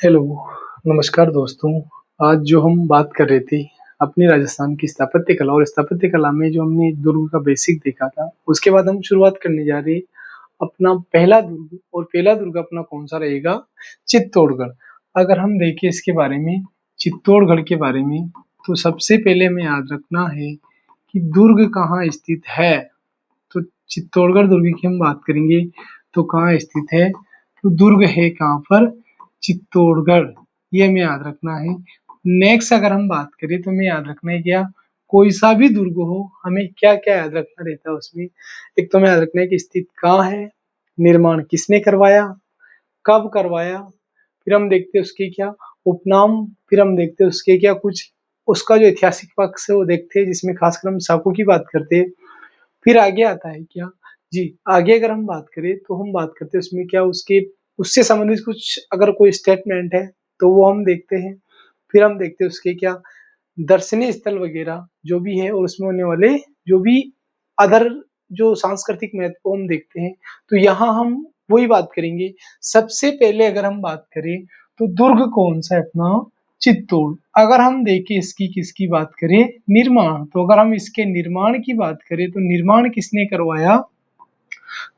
Hello, नमस्कार दोस्तों। आज जो हम बात कर रहे थे अपनी राजस्थान की स्थापत्य कला और स्थापत्य कला में जो हमने दुर्ग का बेसिक देखा था, उसके बाद हम शुरुआत करने जा रहे हैं अपना पहला दुर्ग और पहला दुर्ग अपना कौन-सा रहेगा? चित्तौड़गढ़। अगर हम देखें इसके बारे में, चित्तौड़गढ़ के बारे में, तो सबसे पहले हमें याद रखना है कि दुर्ग कहाँ स्थित है। तो चित्तौड़गढ़ दुर्ग की हम बात करेंगे तो कहाँ स्थित है? तो दुर्ग है कहाँ पर? चित्तौड़गढ़, ये हमें याद रखना है। नेक्स्ट अगर हम बात करें तो हमें याद रखना है क्या? कोई सा भी दुर्ग हो, हमें क्या-क्या याद रखना रहता है उसमें? एक तो हमें याद रखना है कि स्थित कहाँ है, निर्माण किसने करवाया, कब करवाया, फिर हम देखते हैं उसके क्या उपनाम, फिर हम देखते हैं उसके क्या कुछ उसका जो ऐतिहासिक पक्ष है वो देखते हैं जिसमें खासकर हम साँकों की बात करते हैं। फिर आगे आता है क्या? जी, आगे अगर हम बात करें तो हम बात करते हैं उसमें क्या उसके उससे संबंधित कुछ अगर कोई स्टेटमेंट है, तो वो हम देखते हैं। फिर हम देखते हैं उसके क्या दर्शनीय स्थल वगैरह जो भी है और उसमें होने वाले जो भी अदर जो सांस्कृतिक महत्व को हम देखते हैं। तो यहाँ हम वही बात करेंगे। सबसे पहले अगर हम बात करें तो दुर्ग कौन-सा है अपना? चित्तौड़। अगर हम देखें इसकी किसकी बात करें? निर्माण। तो अगर हम इसके निर्माण की बात करें तो निर्माण किसने करवाया?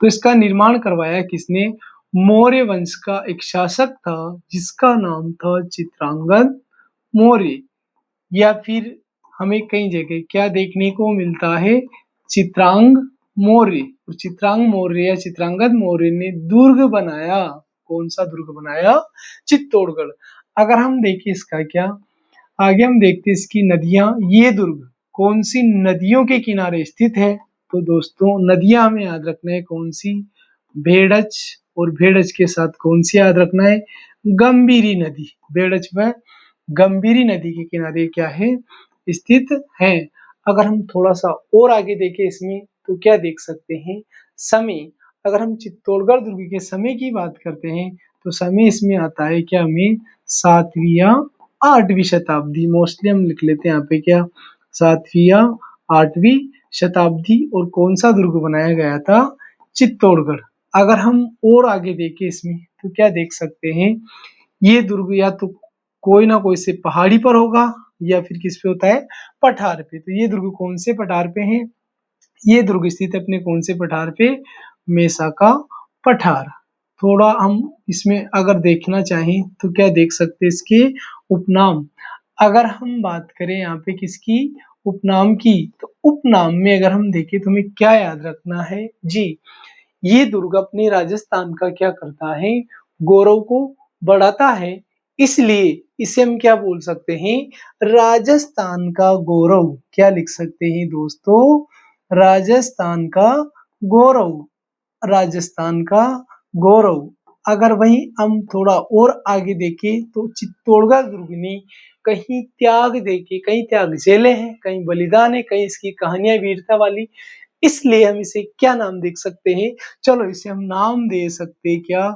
तो इसका निर्माण करवाया किसने? मौर्य वंश का एक शासक था जिसका नाम था चित्रांगद मौर्य। या फिर हमें कई जगह क्या देखने को मिलता है? चित्रांग मौर्य। और चित्रांग मौर्य या चित्रांगद मौर्य ने दुर्ग बनाया। कौन-सा दुर्ग बनाया? चित्तौड़गढ़। अगर हम देखें इसका क्या आगे हम देखते हैं इसकी नदियाँ। ये दुर्ग कौन-सी नदियों के किनारे स्थित है? तो दोस्तों नदियाँ हमें याद रखना है कौन-सी? भेड़च और भेड़च के साथ कौन-सी याद रखना है? गंभीरी नदी। भेड़च व गंभीरी नदी के किनारे क्या है? स्थित है। अगर हम थोड़ा-सा और आगे देखें इसमें तो क्या देख सकते हैं? समय। अगर हम चित्तौड़गढ़ दुर्ग के समय की बात करते हैं तो समय इसमें आता है क्या हमें 7वीं या 8वीं शताब्दी। मोस्टली हम लिख लेते हैं यहाँ पे क्या 7वीं या 8वीं शताब्दी। और कौन-सा दुर्ग बनाया गया था? चित्तौड़गढ़। अगर हम और आगे देखें इसमें तो क्या देख सकते हैं? ये दुर्ग या तो कोई ना कोई से पहाड़ी पर होगा या फिर किस पे होता है? पठार पे। तो ये दुर्ग कौन से पठार पे है? ये दुर्ग स्थित है अपने कौन से पठार पे? मेसा का पठार। थोड़ा हम इसमें अगर देखना चाहें तो क्या देख सकते हैं इसके उपनाम। अगर हम बात करें यहाँ पे किसकी उपनाम की तो उपनाम में अगर हम देखें तो हमें क्या याद रखना है? जी, ये दुर्ग अपने राजस्थान का क्या करता है? गौरव को बढ़ाता है। इसलिए इसे हम क्या बोल सकते हैं? राजस्थान का गौरव। क्या लिख सकते हैं दोस्तों? राजस्थान का गौरव। राजस्थान का गौरव। अगर वहीं हम थोड़ा और आगे देखें तो चित्तौड़गढ़ दुर्ग ने कहीं त्याग देके कहीं त्याग झेले हैं, कहीं बलिदान है, कहीं इसकी कहानियाँ वीरता वाली। इसलिए हम इसे क्या नाम दे सकते हैं? चलो इसे हम नाम दे सकते हैं क्या?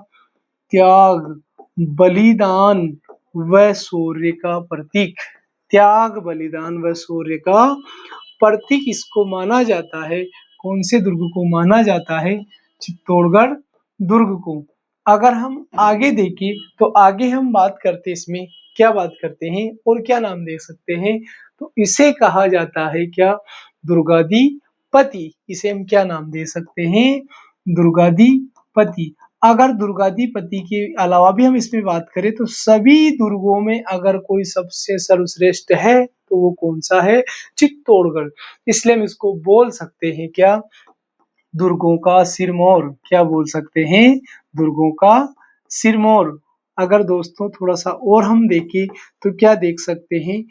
त्याग, बलिदान व शौर्य का प्रतीक। त्याग, बलिदान व शौर्य का प्रतीक इसको माना जाता है। कौन से दुर्ग को माना जाता है? चित्तौड़गढ़ दुर्ग को। अगर हम आगे देखें तो आगे हम बात करते इसमें क्या बात करते हैं और क्या नाम दे सकते हैं? तो इसे कहा जाता है क्या? दुर्गाधिपति। इसे हम क्या नाम दे सकते हैं? दुर्गाधिपति। अगर दुर्गाधिपति के अलावा भी हम इसमें बात करें तो सभी दुर्गों में अगर कोई सबसे सर्वश्रेष्ठ है तो वो कौन-सा है? चित्तौड़गढ़। इसलिए हम इसको बोल सकते हैं क्या? दुर्गों का सिरमौर। क्या बोल सकते हैं? दुर्गों का सिरमौर। अगर दोस्तों थोड़ा-सा और हम देखें तो क्या देख सकते हैं?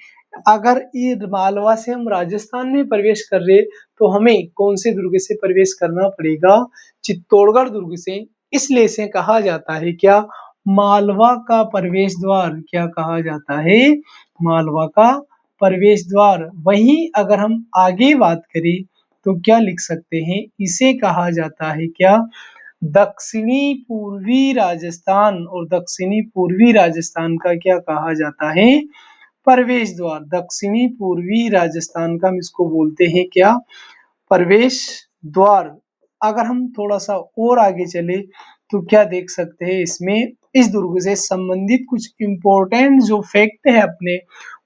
अगर ये मालवा से हम राजस्थान में प्रवेश कर रहे तो हमें कौन से दुर्ग से प्रवेश करना पड़ेगा? चित्तौड़गढ़ दुर्ग से। इसलिए इसे कहा जाता है क्या? मालवा का प्रवेश द्वार। क्या कहा जाता है? मालवा का प्रवेश द्वार। वहीं अगर हम आगे बात करें तो क्या लिख सकते हैं? इसे कहा जाता है क्या? दक्षिणी पूर्वी राजस्थान। और दक्षिणी पूर्वी राजस्थान का क्या कहा जाता है? प्रवेश द्वार। दक्षिणी पूर्वी राजस्थान का हम इसको बोलते हैं क्या? प्रवेश द्वार। अगर हम थोड़ा-सा और आगे चले तो क्या देख सकते हैं इसमें? इस दुर्ग से संबंधित कुछ इम्पोर्टेंट जो फैक्ट है अपने,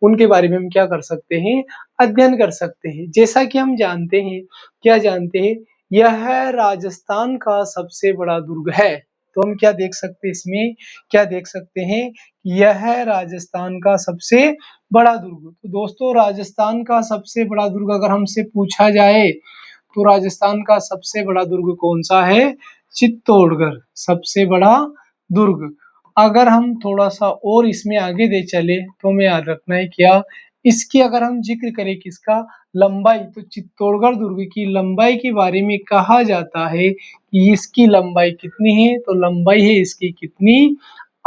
उनके बारे में हम क्या कर सकते हैं, अध्ययन कर सकते हैं। जैसा कि हम जानते हैं, क्या जानते हैं, यह राजस्थान का सबसे बड़ा दुर्ग है। तो हम क्या देख सकते हैं इसमें, क्या देख सकते हैं, यह राजस्थान का सबसे बड़ा दुर्ग। तो दोस्तों राजस्थान का सबसे बड़ा दुर्ग अगर हमसे पूछा जाए तो राजस्थान का सबसे बड़ा दुर्ग कौन सा है, चित्तौड़गढ़ सबसे बड़ा दुर्ग। अगर हम थोड़ा सा और इसमें आगे दे चले तो हमें याद रखना है क्या, इसकी अगर हम जिक्र करें किसका, लंबाई, तो चित्तौड़गढ़ दुर्ग की लंबाई के बारे में कहा जाता है कि इसकी लंबाई कितनी है, तो लंबाई है इसकी कितनी,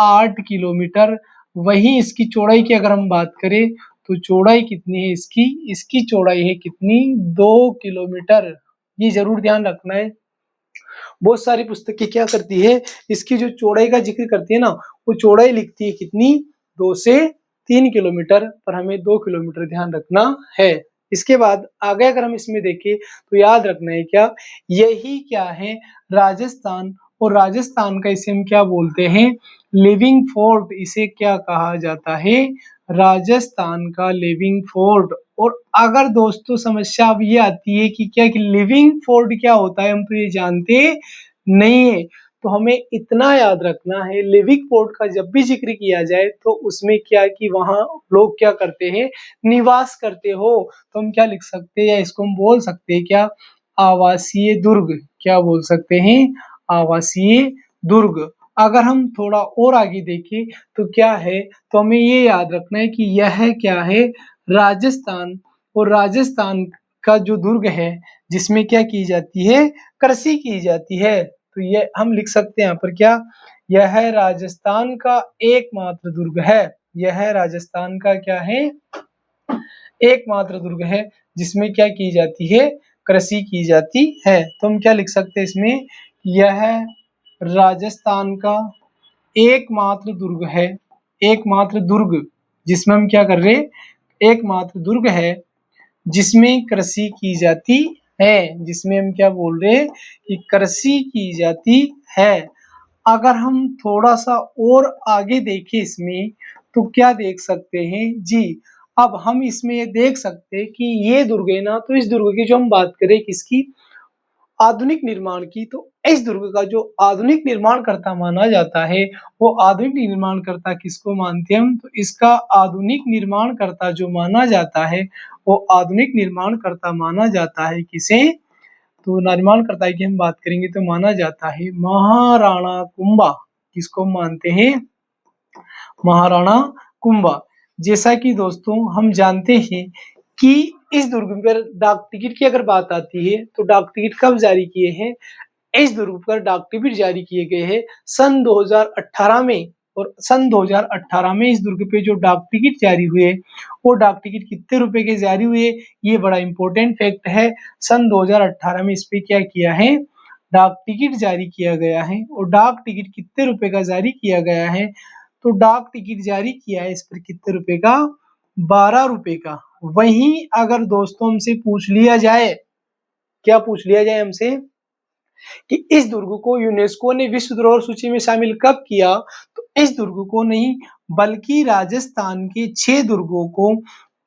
8 किलोमीटर। वहीं इसकी चौड़ाई की अगर हम बात करें तो चौड़ाई कितनी है इसकी, इसकी चौड़ाई है कितनी, 2 किलोमीटर। ये जरूर ध्यान रखना है। बहुत सारी पुस्तकें क्या करती है, इसकी जो चौड़ाई का जिक्र करती है ना, वो चौड़ाई लिखती है कितनी, 2 से 3 किलोमीटर, पर हमें 2 किलोमीटर ध्यान रखना है। इसके बाद आगे अगर हम इसमें देखें तो याद रखना है क्या, यही क्या है, राजस्थान, और राजस्थान का इसे हम क्या बोलते हैं, लिविंग फोर्ट, इसे क्या कहा जाता है, राजस्थान का लिविंग फोर्ट। और अगर दोस्तों समस्या अब ये आती है कि क्या, कि लिविंग फोर्ट क्या होता है, हम तो ये जानते नहीं है। तो हमें इतना याद रखना है, लिविंग फोर्ट का जब भी जिक्र किया जाए तो उसमें क्या, कि वहां लोग क्या करते हैं, निवास करते हो। तो हम क्या लिख सकते हैं, या इसको हम बोल सकते हैं क्या, आवासीय दुर्ग। क्या बोल सकते हैं, आवासीय दुर्ग। अगर हम थोड़ा और आगे देखें तो क्या है, तो हमें ये याद रखना है कि यह क्या है, राजस्थान, और राजस्थान का जो दुर्ग है जिसमें क्या की जाती है, कृषि की जाती है। तो ये हम लिख सकते हैं यहाँ पर क्या, यह राजस्थान का एकमात्र दुर्ग है, यह राजस्थान का क्या है, एकमात्र दुर्ग है जिसमें क्या की जाती है, कृषि की जाती है। तो हम क्या लिख सकते हैं इसमें, यह राजस्थान का एकमात्र दुर्ग है, एकमात्र दुर्ग जिसमें हम क्या कर रहे हैं, एकमात्र दुर्ग है जिसमें कृषि की जाती है, जिसमें हम क्या बोल रहे हैं, कि कृषि की जाती है। अगर हम थोड़ा सा और आगे देखें इसमें तो क्या देख सकते हैं जी, अब हम इसमें ये देख सकते हैं कि ये दुर्ग है ना, तो इस दुर्ग की जो हम बात करें किसकी, आधुनिक निर्माण की, तो इस दुर्ग का जो आधुनिक निर्माणकर्ता माना जाता है, वो आधुनिक निर्माणकर्ता किसको मानते हैं हम, तो इसका आधुनिक निर्माणकर्ता जो माना जाता है, वो आधुनिक निर्माणकर्ता माना जाता है किसे, तो निर्माणकर्ता की हम बात करेंगे तो माना जाता है महाराणा कुंभा। किसको मानते हैं, महाराणा कुंभा। जैसा कि दोस्तों हम जानते हैं कि इस दुर्ग पर डाक टिकट की अगर बात आती है तो डाक टिकट कब जारी किए हैं, इस दुर्ग पर डाक टिकट जारी किए गए हैं सन 2018 में। और सन 2018 में इस दुर्ग पे जो डाक टिकट जारी हुए, वो डाक टिकट कितने रुपए के जारी हुए, ये बड़ा इंपॉर्टेंट फैक्ट है। सन 2018 में इस पे क्या किया है, डाक टिकट जारी किया गया है। और डाक टिकट कितने रुपए का जारी किया गया है, तो डाक टिकट जारी किया है इस पर कितने रुपए का, 12 रुपए का। वहीं अगर दोस्तों हमसे पूछ लिया जाए, क्या पूछ लिया जाए हमसे, कि इस दुर्ग को यूनेस्को ने विश्व धरोहर सूची में शामिल कब किया, तो इस दुर्ग को नहीं, बल्कि राजस्थान के 6 दुर्गों को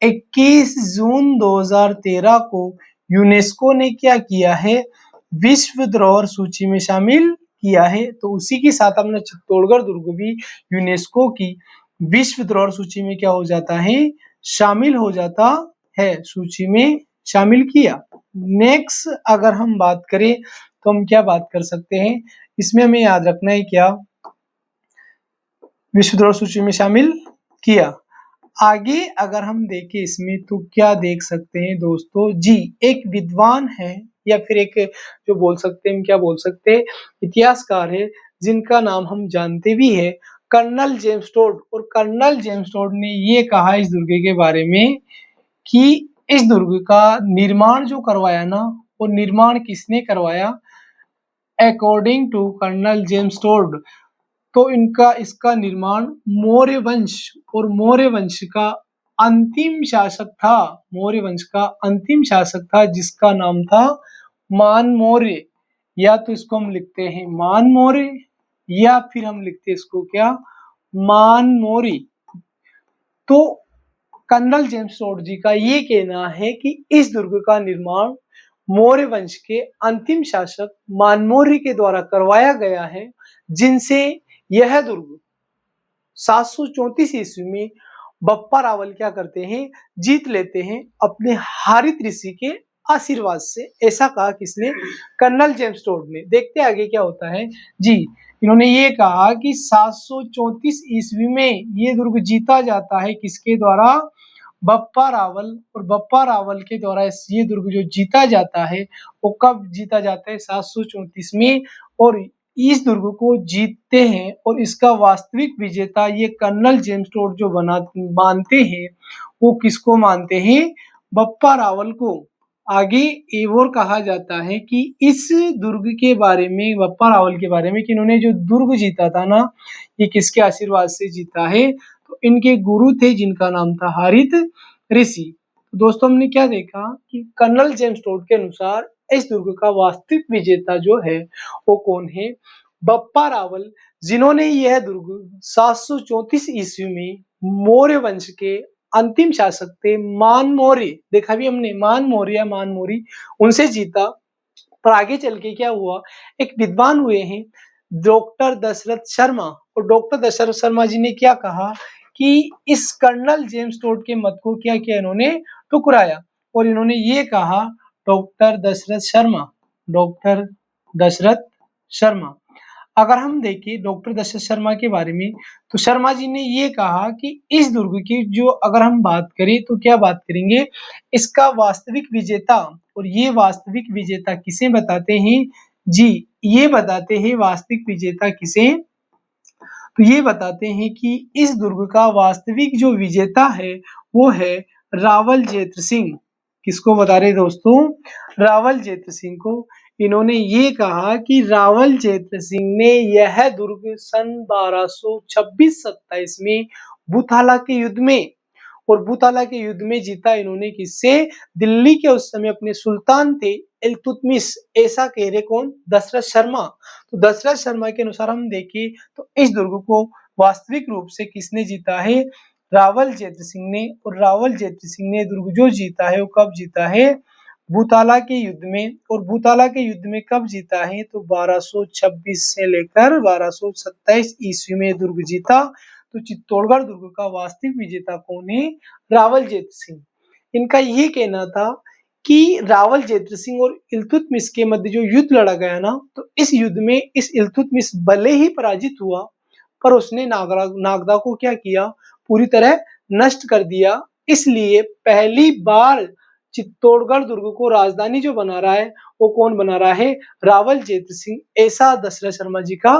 21 जून 2013 को यूनेस्को ने क्या किया है, विश्व धरोहर सूची में शामिल किया है। तो उसी के साथ अपना चित्तौड़गढ़ दुर्ग भी यूनेस्को की विश्व धरोहर सूची में क्या हो जाता है, शामिल हो जाता है, सूची में शामिल किया। नेक्स्ट अगर हम बात करें तो हम क्या बात कर सकते हैं, इसमें हमें याद रखना है क्या, विश्व धरोहर सूची में शामिल किया। आगे अगर हम देखें इसमें तो क्या देख सकते हैं दोस्तों जी, एक विद्वान है या फिर एक जो बोल सकते हैं, हम क्या बोल सकते हैं, इतिहासकार है जिनका नाम हम जानते भी है, कर्नल जेम्स टोड। और कर्नल जेम्स टोड ने ये कहा इस दुर्ग के बारे में कि इस दुर्ग का निर्माण जो करवाया ना, वो निर्माण किसने करवाया, according to colonel James Tod, तो इनका इसका निर्माण मौर्य वंश, और मौर्य वंश का अंतिम शासक था, मौर्य वंश का अंतिम शासक था जिसका नाम था मान मौर्य, या तो इसको हम लिखते हैं मान मौर्य, या फिर हम लिखते हैं इसको क्या, मानमोरी। तो कर्नल जेम्स टोड जी का ये कहना है कि इस दुर्ग का निर्माण मौर्य वंश के अंतिम शासक मानमोरी के द्वारा करवाया गया है, जिनसे यह दुर्ग 734 ईस्वी में बप्पा रावल क्या करते हैं, जीत लेते हैं अपने हारित ऋषि के आशीर्वाद से। ऐसा कहा किसने, कर्नल जेम्स टोड ने। देखते आगे क्या होता है जी। इन्होंने ये कहा कि 734 ईस्वी में ये दुर्ग जीता जाता है किसके द्वारा, बप्पा रावल। और बप्पा रावल के द्वारा ये दुर्ग जो जीता जाता है वो कब जीता जाता है, 734 में। और इस दुर्ग को जीतते हैं और इसका वास्तविक विजेता ये कर्नल जेम्स टोड जो मानते हैं, वो किसको मानते हैं, बप्पा रावल को। आगे ये और कहा जाता है कि इस दुर्ग के बारे में, बप्पा रावल के बारे में, कि इन्होंने जो दुर्ग जीता था ना, ये किसके आशीर्वाद से जीता है, तो इनके गुरु थे जिनका नाम था हारित ऋषि। दोस्तों हमने क्या देखा कि कर्नल जेम्स टोड के अनुसार इस दुर्ग का वास्तविक विजेता जो है वो कौन है, बप्पा रावल, जिन्होंने यह दुर्ग 734 ईस्वी में मौर्य वंश के अंतिम शासक थे मानमोरी, देखा भी हमने मानमोरी या मानमोरी, उनसे जीता। पर आगे चल के क्या हुआ, एक विद्वान हुए हैं डॉक्टर दशरथ शर्मा, और डॉक्टर दशरथ शर्मा जी ने क्या कहा कि इस कर्नल जेम्स टोड के मत को क्या किया, इन्होंने ठुकराया। और इन्होंने ये कहा, डॉक्टर दशरथ शर्मा, डॉक्टर दशरथ शर्मा, अगर हम देखें डॉक्टर दशरथ शर्मा के बारे में, तो शर्मा जी ने ये कहा कि इस दुर्ग की जो अगर हम बात करें तो क्या बात करेंगे, इसका वास्तविक विजेता। और ये वास्तविक विजेता किसे बताते हैं जी, ये बताते हैं वास्तविक विजेता किसे, तो ये बताते हैं कि इस दुर्ग का वास्तविक जो विजेता है वो है रावल जेत्र सिंह। किसको बता रहे दोस्तों, रावल जेत्र सिंह को। इन्होंने ये कहा कि रावल जेत्र सिंह ने यह दुर्ग सन 1226-27 में बुथाला के युद्ध में, और बुथाला के युद्ध में जीता इन्होंने किससे, दिल्ली के उस समय अपने सुल्तान थे इल्तुतमिश। ऐसा कह रहे कौन, दशरथ शर्मा। तो दशरथ शर्मा के अनुसार हम देखें तो इस दुर्ग को वास्तविक रूप से किसने जीता है, रावल जेत्र सिंह ने। और रावल जेत्र सिंह ने दुर्ग जो जीता है वो कब जीता है, बुताला के युद्ध में। और बुताला के युद्ध में कब जीता है, तो 1226 से लेकर 1227 ईस्वी में दुर्ग जीता। तो चित्तौड़गढ़ दुर्ग का वास्तविक विजेता कौन है, रावल जेत्र सिंह। इनका ये कहना था कि रावल जेत्र सिंह और इल्तुतमिश के मध्य जो युद्ध लड़ा गया ना, तो इस युद्ध में इस इल्तुतमिश भले ही पराजित हुआ, पर उसने नागदा को क्या किया, पूरी तरह नष्ट कर दिया। इसलिए पहली बार चित्तौड़गढ़ दुर्ग को राजधानी जो बना रहा है वो कौन बना रहा है, रावल जेत्र सिंह। ऐसा दशरथ शर्मा जी का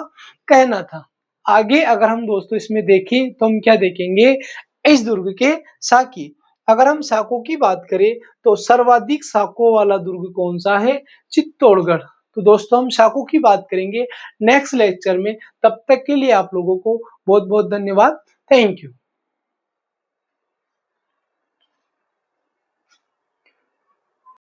कहना था। आगे अगर हम दोस्तों इसमें देखें तो हम क्या देखेंगे, इस दुर्ग के साकी। अगर हम साकों की बात करें तो सर्वाधिक साकों वाला दुर्ग कौन सा है, चित्तौड़गढ़। तो दोस्तों हम साकों की बात करेंगे नेक्स्ट लेक्चर में। तब तक के लिए आप लोगों को बहुत बहुत धन्यवाद। Thank you.